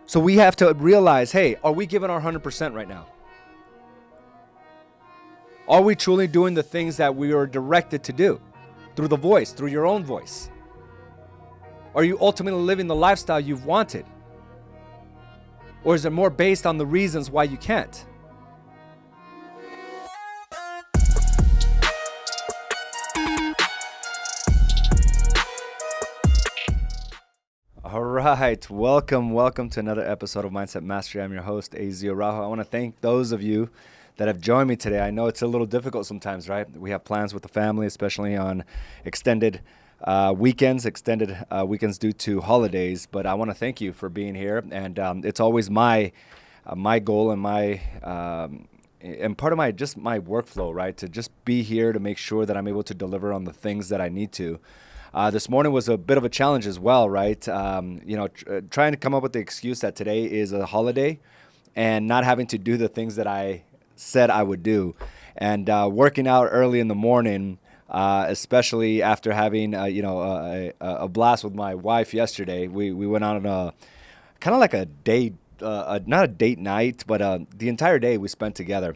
So we have to realize, hey, are we giving our 100% right now? Are we truly doing the things that we are directed to do through the voice, through your own voice? Are you ultimately living the lifestyle you've wanted? Or is it more based on the reasons why you can't? All right, welcome to another episode of Mindset Mastery. I'm your host, Araujo. I want to thank those of you that have joined me today. I know it's a little difficult sometimes, right? We have plans with the family, especially on extended weekends due to holidays. But I want to thank you for being here, and it's always my goal and and part of my workflow, right? To just be here to make sure that I'm able to deliver on the things that I need to. This morning was a bit of a challenge as well, right? Trying to come up with the excuse that today is a holiday and not having to do the things that I said I would do. And working out early in the morning, especially after having, a blast with my wife yesterday. We went on a kind of like a date, not a date night, but the entire day we spent together.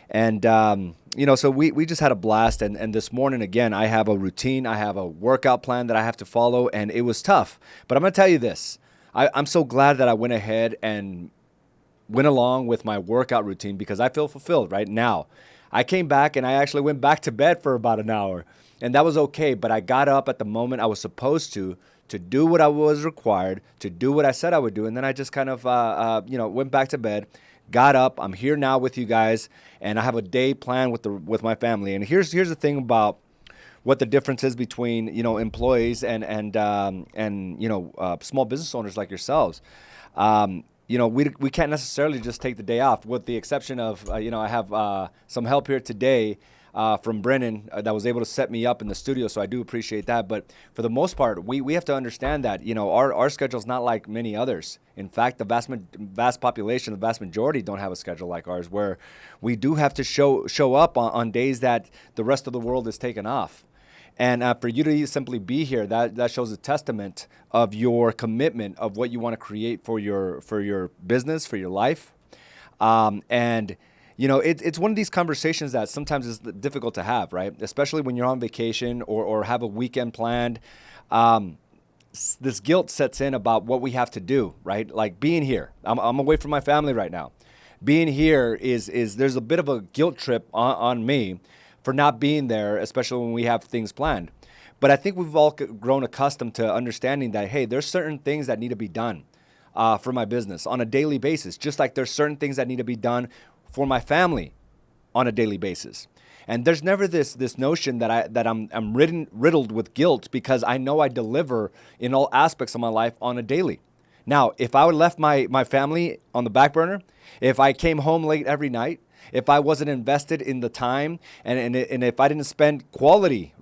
And, so we just had a blast. And this morning, again, I have a routine. I have a workout plan that I have to follow, and it was tough. But I'm going to tell you this. I'm so glad that I went ahead and went along with my workout routine because I feel fulfilled right now. I came back and I actually went back to bed for about an hour, and that was okay. But I got up at the moment I was supposed to do what I was required, to do what I said I would do. And then I just kind of, went back to bed. Got up. I'm here now with you guys, and I have a day planned with my family. And here's the thing about what the difference is between employees and small business owners like yourselves. We can't necessarily just take the day off, with the exception of I have some help here today from Brennan that was able to set me up in the studio, so I do appreciate that. But for the most part, we have to understand that our schedule is not like many others. In fact, the vast population, the vast majority don't have a schedule like ours, where we do have to show up on days that the rest of the world is taken off. And for you to simply be here, that shows a testament of your commitment of what you want to create for your business, for your life, it's one of these conversations that sometimes is difficult to have, right? Especially when you're on vacation or have a weekend planned. This guilt sets in about what we have to do, right? Like being here. I'm away from my family right now. Being here is there's a bit of a guilt trip on me for not being there, especially when we have things planned. But I think we've all grown accustomed to understanding that, hey, there's certain things that need to be done for my business on a daily basis, just like there's certain things that need to be done for my family on a daily basis. And there's never this notion that I'm riddled with guilt because I know I deliver in all aspects of my life on a daily. Now, if I would have left my family on the back burner, if I came home late every night, if I wasn't invested in the time and if I didn't spend quality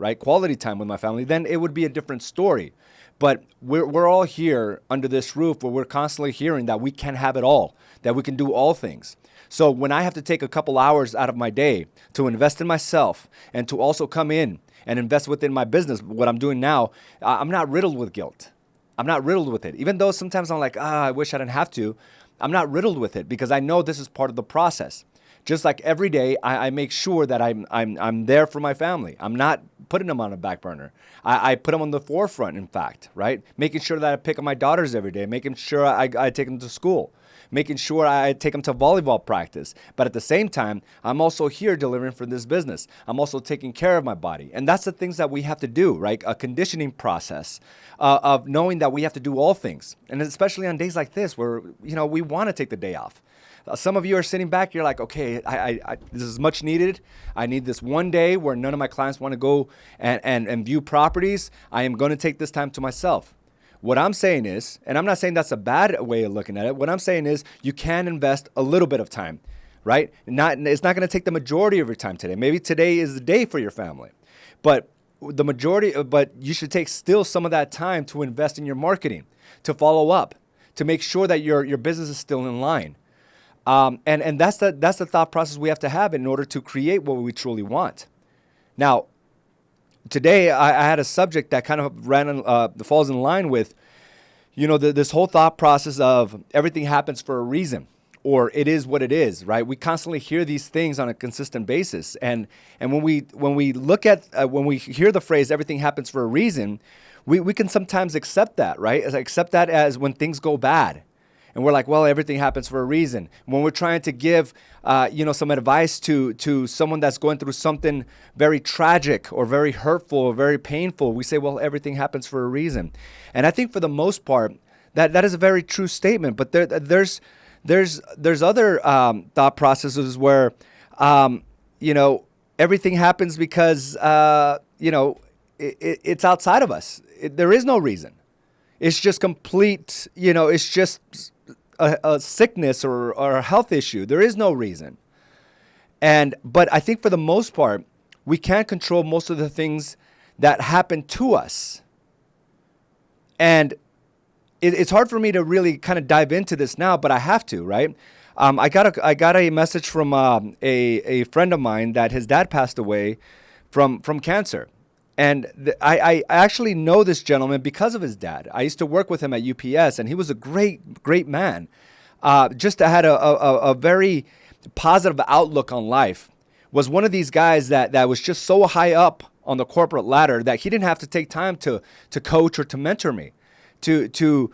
time with my family, then it would be a different story. But we're all here under this roof where we're constantly hearing that we can have it all, that we can do all things. So when I have to take a couple hours out of my day to invest in myself and to also come in and invest within my business, what I'm doing now, I'm not riddled with guilt. I'm not riddled with it. Even though sometimes I'm like, I wish I didn't have to, I'm not riddled with it because I know this is part of the process. Just like every day, I make sure that I'm there for my family. I'm not putting them on a back burner. I put them on the forefront, in fact, right? Making sure that I pick up my daughters every day, making sure I take them to school, making sure I take them to volleyball practice. But at the same time, I'm also here delivering for this business. I'm also taking care of my body. And that's the things that we have to do, right? A conditioning process of knowing that we have to do all things. And especially on days like this where, we want to take the day off. Some of you are sitting back, you're like, okay, I this is much needed. I need this one day where none of my clients want to go and view properties. I am going to take this time to myself. What I'm saying is, and I'm not saying that's a bad way of looking at it. What I'm saying is you can invest a little bit of time, right? It's not going to take the majority of your time today. Maybe today is the day for your family, but you should take still some of that time to invest in your marketing, to follow up, to make sure that your business is still in line. And that's the thought process we have to have in order to create what we truly want. Now, today I had a subject that kind of falls in line with, this whole thought process of everything happens for a reason, or it is what it is, right? We constantly hear these things on a consistent basis, and when we look at when we hear the phrase "everything happens for a reason," we can sometimes accept that, right? Accept that as when things go bad, and we're like, well, everything happens for a reason. When we're trying to give, some advice to someone that's going through something very tragic or very hurtful or very painful, we say, well, everything happens for a reason. And I think for the most part, that is a very true statement. But there's other thought processes where, everything happens because, it's outside of us. There is no reason. It's just complete, it's just a sickness or a health issue. There is no reason. But I think for the most part, we can't control most of the things that happen to us. And it's hard for me to really kind of dive into this now, but I have to, right? I got a message from a friend of mine that his dad passed away from cancer. And I actually know this gentleman because of his dad. I used to work with him at UPS, and he was a great man. Just had a very positive outlook on life. Was one of these guys that was just so high up on the corporate ladder that he didn't have to take time to coach or to mentor me, to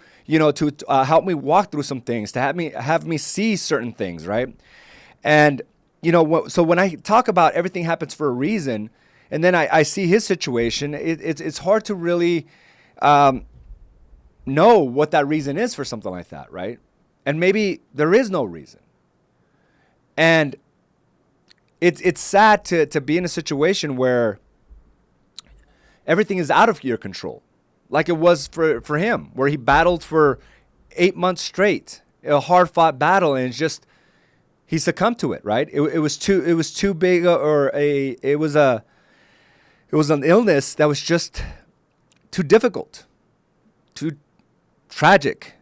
help me walk through some things, to have me see certain things, right? And so when I talk about everything happens for a reason, and then I see his situation, it's hard to really know what that reason is for something like that, right? And maybe there is no reason. And it's sad to be in a situation where everything is out of your control, like it was for him, where he battled for 8 months straight, a hard-fought battle, and he succumbed to it, right? It was too big, it was an illness that was just too difficult, too tragic.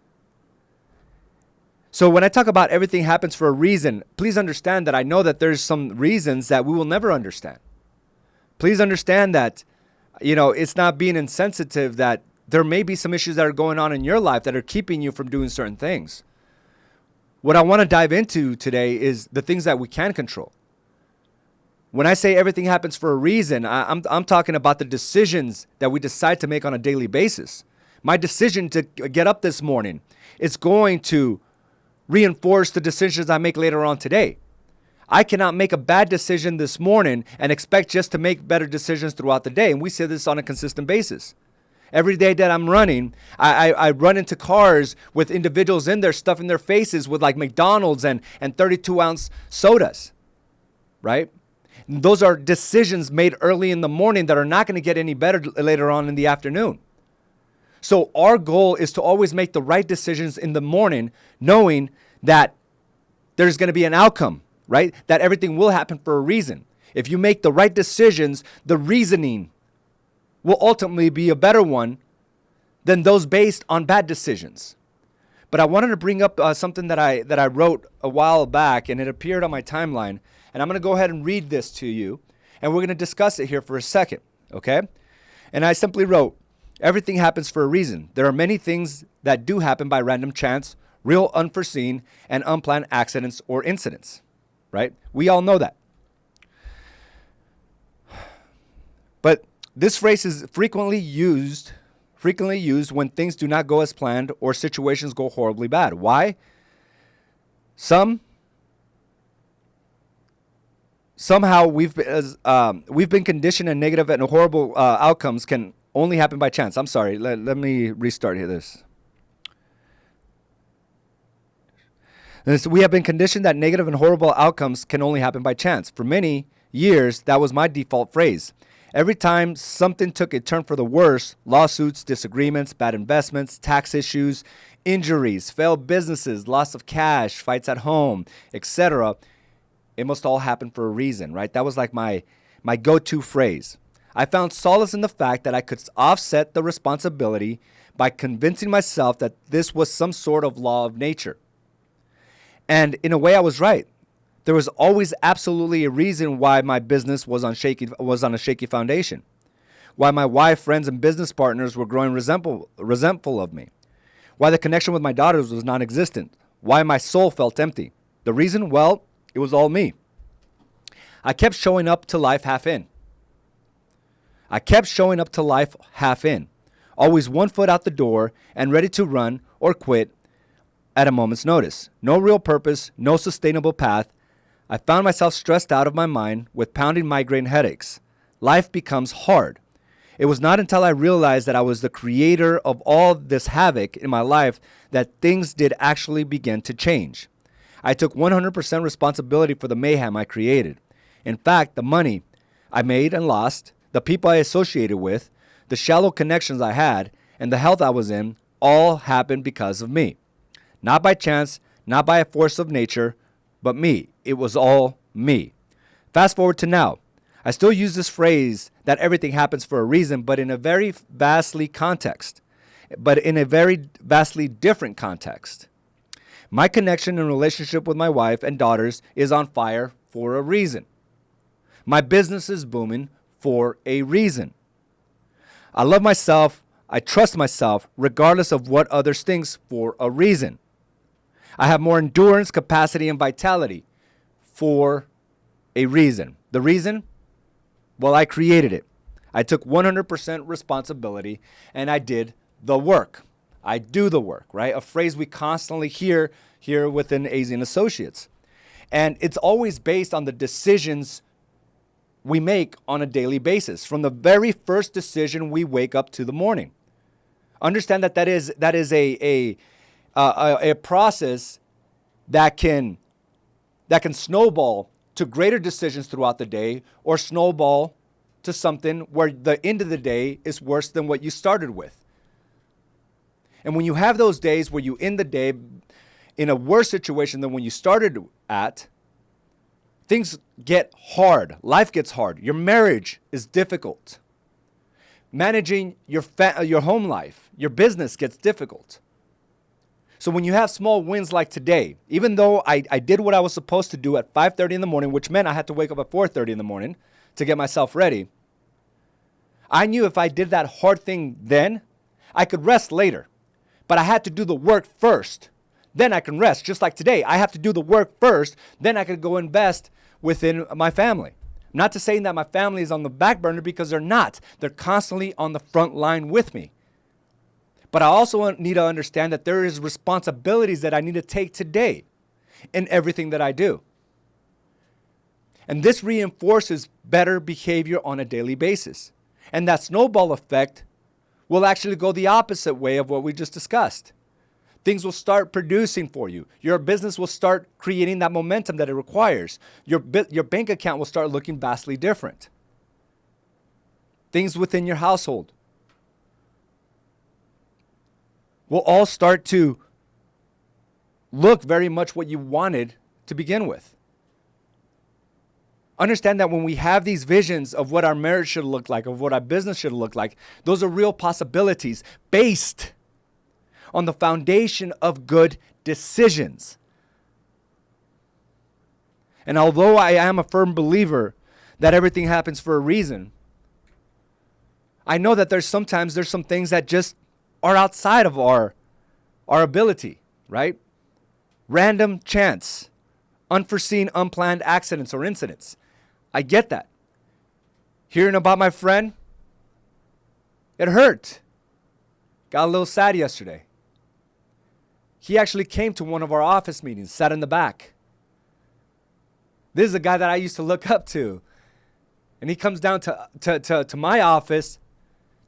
So when I talk about everything happens for a reason, please understand that I know that there's some reasons that we will never understand. Please understand that, it's not being insensitive, that there may be some issues that are going on in your life that are keeping you from doing certain things. What I want to dive into today is the things that we can control. When I say everything happens for a reason, I'm talking about the decisions that we decide to make on a daily basis. My decision to get up this morning is going to reinforce the decisions I make later on today. I cannot make a bad decision this morning and expect just to make better decisions throughout the day. And we say this on a consistent basis. Every day that I'm running, I run into cars with individuals in there stuffing their faces with like McDonald's and 32-ounce sodas, right? Those are decisions made early in the morning that are not going to get any better later on in the afternoon. So our goal is to always make the right decisions in the morning, knowing that there's going to be an outcome, right? That everything will happen for a reason. If you make the right decisions, the reasoning will ultimately be a better one than those based on bad decisions. But I wanted to bring up something that I wrote a while back, and it appeared on my timeline. And I'm going to go ahead and read this to you, and we're going to discuss it here for a second, okay? And I simply wrote, everything happens for a reason. There are many things that do happen by random chance, real unforeseen and unplanned accidents or incidents, right? We all know that. But this phrase is frequently used when things do not go as planned or situations go horribly bad. Why? Somehow we've been conditioned, and negative and horrible outcomes can only happen by chance. I'm sorry. Let me restart here. We have been conditioned that negative and horrible outcomes can only happen by chance. For many years, that was my default phrase. Every time something took a turn for the worse, lawsuits, disagreements, bad investments, tax issues, injuries, failed businesses, loss of cash, fights at home, etc., it must all happen for a reason, right? That was like my go-to phrase. I found solace in the fact that I could offset the responsibility by convincing myself that this was some sort of law of nature. And in a way, I was right. There was always absolutely a reason why my business was on a shaky foundation, why my wife, friends, and business partners were growing resentful of me, Why the connection with my daughters was non-existent. Why my soul felt empty. The reason? Well, it was all me. I kept showing up to life half in. Always one foot out the door and ready to run or quit at a moment's notice. No real purpose, no sustainable path. I found myself stressed out of my mind with pounding migraine headaches. Life becomes hard. It was not until I realized that I was the creator of all this havoc in my life that things did actually begin to change. I took 100% responsibility for the mayhem I created. In fact, the money I made and lost, the people I associated with, the shallow connections I had, and the health I was in all happened because of me. Not by chance, not by a force of nature, but me. It was all me. Fast forward to now. I still use this phrase that everything happens for a reason, but in a very vastly different context. My connection and relationship with my wife and daughters is on fire for a reason. My business is booming for a reason. I love myself. I trust myself regardless of what others think for a reason. I have more endurance, capacity, and vitality for a reason. The reason? Well, I created it. I took 100% responsibility and I did the work. I do the work, right? A phrase we constantly hear here within AZ and Associates. And it's always based on the decisions we make on a daily basis, from the very first decision we wake up to the morning. Understand that that is a process that can snowball to greater decisions throughout the day, or snowball to something where the end of the day is worse than what you started with. And when you have those days where you end the day in a worse situation than when you started at, things get hard. Life gets hard. Your marriage is difficult. Managing your home life, your business gets difficult. So when you have small wins like today, even though I did what I was supposed to do at 5:30 in the morning, which meant I had to wake up at 4:30 in the morning to get myself ready, I knew if I did that hard thing then, I could rest later. But I had to do the work first. Then I can rest. Just like today, I have to do the work first. Then I could go invest within my family. Not to say that my family is on the back burner, because they're not. They're constantly on the front line with me. But I also need to understand that there is responsibilities that I need to take today in everything that I do. And this reinforces better behavior on a daily basis. And that snowball effect will actually go the opposite way of what we just discussed. Things will start producing for you. Your business will start creating that momentum that it requires. Your bank account will start looking vastly different. Things within your household will all start to look very much what you wanted to begin with. Understand that when we have these visions of what our marriage should look like, of what our business should look like, those are real possibilities based on the foundation of good decisions. And although I am a firm believer that everything happens for a reason, I know that there's some things that just are outside of our ability, right? Random chance, unforeseen, unplanned accidents or incidents. I get that. Hearing about my friend, it hurt. Got a little sad yesterday. He actually came to one of our office meetings, sat in the back. This is a guy that I used to look up to. And he comes down to my office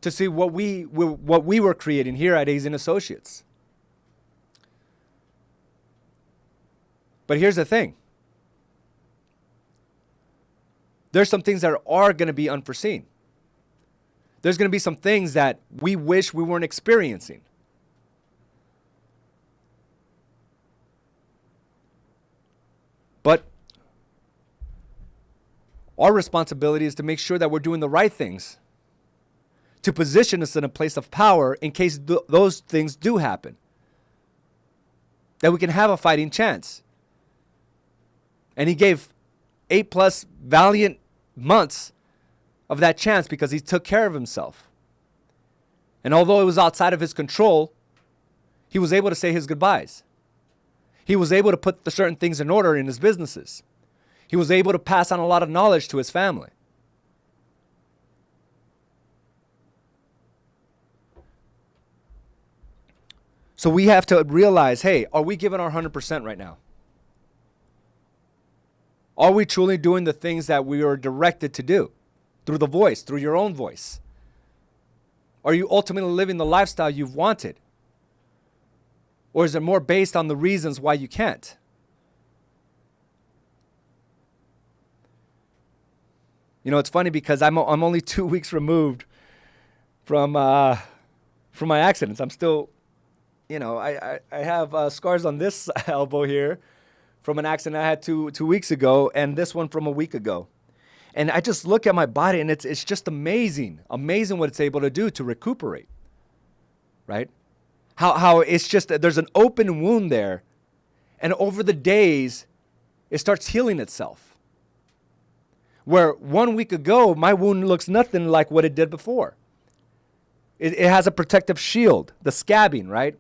to see what we were creating here at AZ & Associates. But here's the thing. There's some things that are going to be unforeseen. There's going to be some things that we wish we weren't experiencing. But our responsibility is to make sure that we're doing the right things to position us in a place of power in case those things do happen. That we can have a fighting chance. And he gave 8+ valiant months of that chance because he took care of himself. And although it was outside of his control, He was able to say his goodbyes. He was able to put the certain things in order in his businesses. He was able to pass on a lot of knowledge to his family. So we have to realize, hey, are we giving our 100% right now? Are we truly doing the things that we are directed to do through the voice, through your own voice? Are you ultimately living the lifestyle you've wanted? Or is it more based on the reasons why you can't? You know, it's funny because I'm only 2 weeks removed from my accidents. I'm still, you know, I have scars on this elbow here from an accident I had two weeks ago, and this one from a week ago. And I just look at my body, and it's just amazing what it's able to do to recuperate, right? How it's just, there's an open wound there, and over the days, it starts healing itself. Where 1 week ago, my wound looks nothing like what it did before. It has a protective shield, the scabbing, right?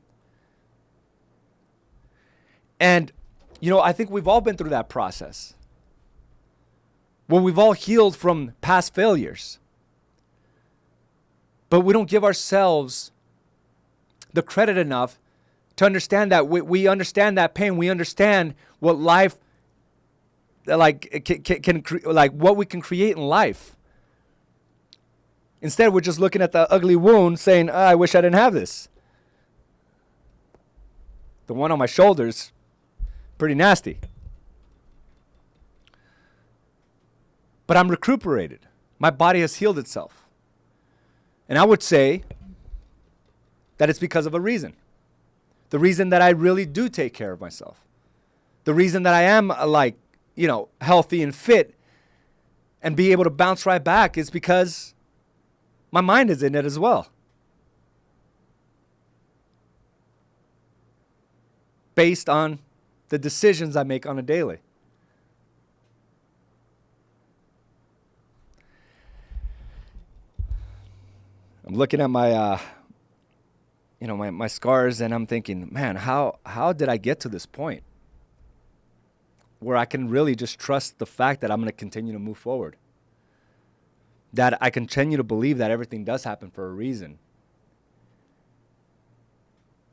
And, you know, I think we've all been through that process. Where we've all healed from past failures. But we don't give ourselves the credit enough to understand that we understand that pain. We understand what life, like, can like what we can create in life. Instead, we're just looking at the ugly wound saying, I wish I didn't have this. The one on my shoulder's pretty nasty. But I'm recuperated. My body has healed itself. And I would say that it's because of a reason. The reason that I really do take care of myself. The reason that I am healthy and fit and be able to bounce right back is because my mind is in it as well. Based on the decisions I make on a daily. I'm looking at my my scars, and I'm thinking, man, how did I get to this point where I can really just trust the fact that I'm going to continue to move forward? That I continue to believe that everything does happen for a reason.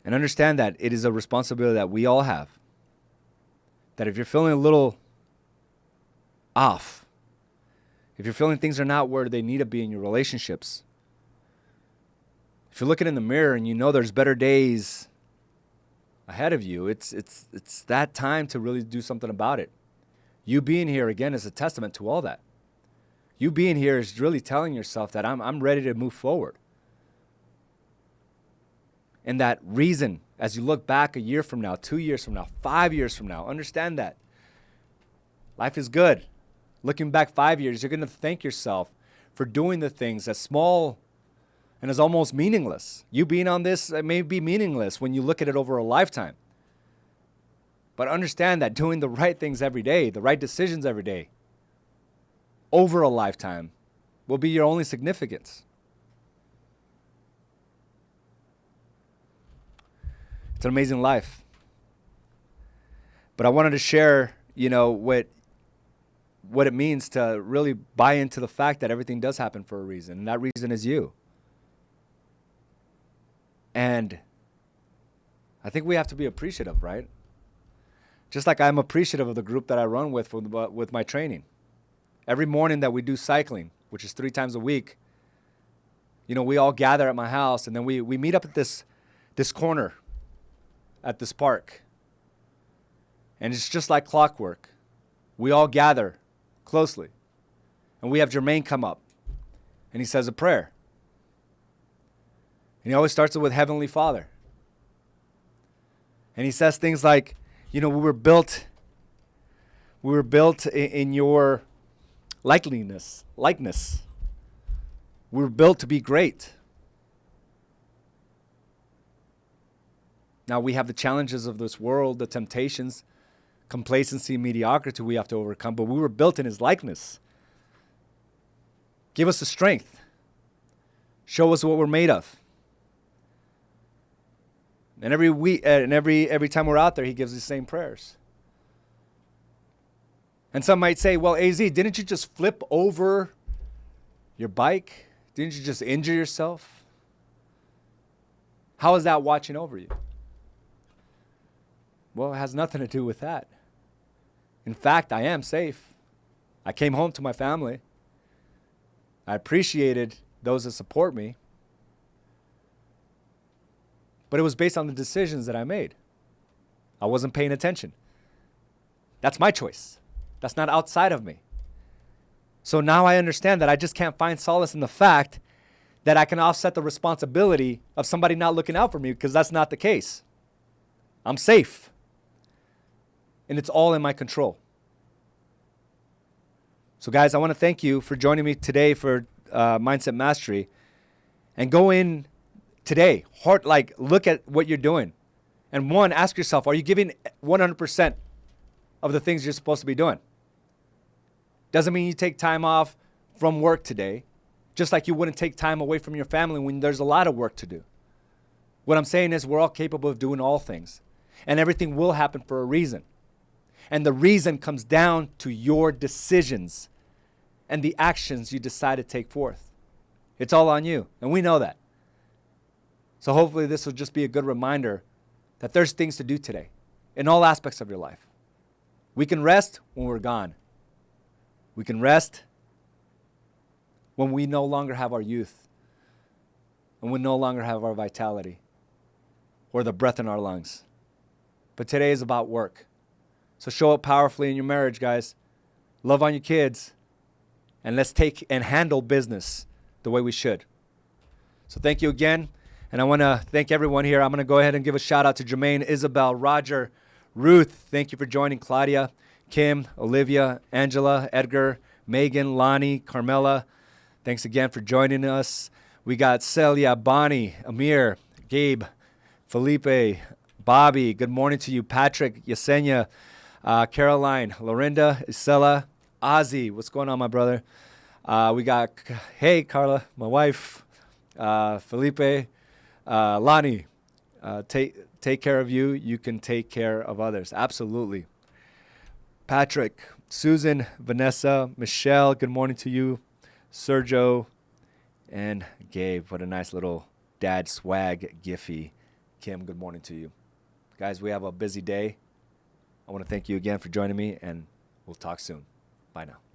And understand that it is a responsibility that we all have. That if you're feeling a little off, if you're feeling things are not where they need to be in your relationships, if you're looking in the mirror and you know there's better days ahead of you, it's that time to really do something about it. You being here, again, is a testament to all that. You being here is really telling yourself that I'm ready to move forward. And that reason, as you look back a year from now, 2 years from now, 5 years from now, understand that life is good. Looking back 5 years, you're going to thank yourself for doing the things as small and as almost meaningless. You being on this, it may be meaningless when you look at it over a lifetime. But understand that doing the right things every day, the right decisions every day, over a lifetime, will be your only significance. It's an amazing life. But I wanted to share, what it means to really buy into the fact that everything does happen for a reason, and that reason is you. And I think we have to be appreciative, right? Just like I'm appreciative of the group that I run with my training. Every morning that we do cycling, which is 3 times a week, we all gather at my house, and then we meet up at this corner at this park. And it's just like clockwork. We all gather closely. And we have Jermaine come up, and he says a prayer. And he always starts it with Heavenly Father. And he says things like, we were built in your likeness. We were built to be great. Now we have the challenges of this world, the temptations, complacency, mediocrity we have to overcome, but we were built in his likeness. Give us the strength. Show us what we're made of. And every week and every time we're out there, he gives the same prayers. And some might say, well, AZ, didn't you just flip over your bike? Didn't you just injure yourself? How is that watching over you? Well, it has nothing to do with that. In fact, I am safe. I came home to my family. I appreciated those that support me. But it was based on the decisions that I made. I wasn't paying attention. That's my choice. That's not outside of me. So now I understand that I just can't find solace in the fact that I can offset the responsibility of somebody not looking out for me, because that's not the case. I'm safe. And it's all in my control. So guys, I want to thank you for joining me today for Mindset Mastery. And go in today, look at what you're doing. And one, ask yourself, are you giving 100% of the things you're supposed to be doing? Doesn't mean you take time off from work today, just like you wouldn't take time away from your family when there's a lot of work to do. What I'm saying is we're all capable of doing all things, and everything will happen for a reason. And the reason comes down to your decisions and the actions you decide to take forth. It's all on you, and we know that. So hopefully this will just be a good reminder that there's things to do today in all aspects of your life. We can rest when we're gone. We can rest when we no longer have our youth, and we no longer have our vitality or the breath in our lungs. But today is about work. So show up powerfully in your marriage, guys. Love on your kids, and let's take and handle business the way we should. So thank you again. And I want to thank everyone here. I'm going to go ahead and give a shout out to Jermaine, Isabel, Roger, Ruth. Thank you for joining. Claudia, Kim, Olivia, Angela, Edgar, Megan, Lonnie, Carmela. Thanks again for joining us. We got Celia, Bonnie, Amir, Gabe, Felipe, Bobby. Good morning to you. Patrick, Yesenia, Caroline, Lorinda, Isela, Ozzy. What's going on, my brother? We got, hey, Carla, my wife, Felipe, Lonnie. Take care of you. You can take care of others. Absolutely. Patrick, Susan, Vanessa, Michelle, good morning to you. Sergio, and Gabe. What a nice little dad swag Giphy. Kim, good morning to you. Guys, we have a busy day. I want to thank you again for joining me, and we'll talk soon. Bye now.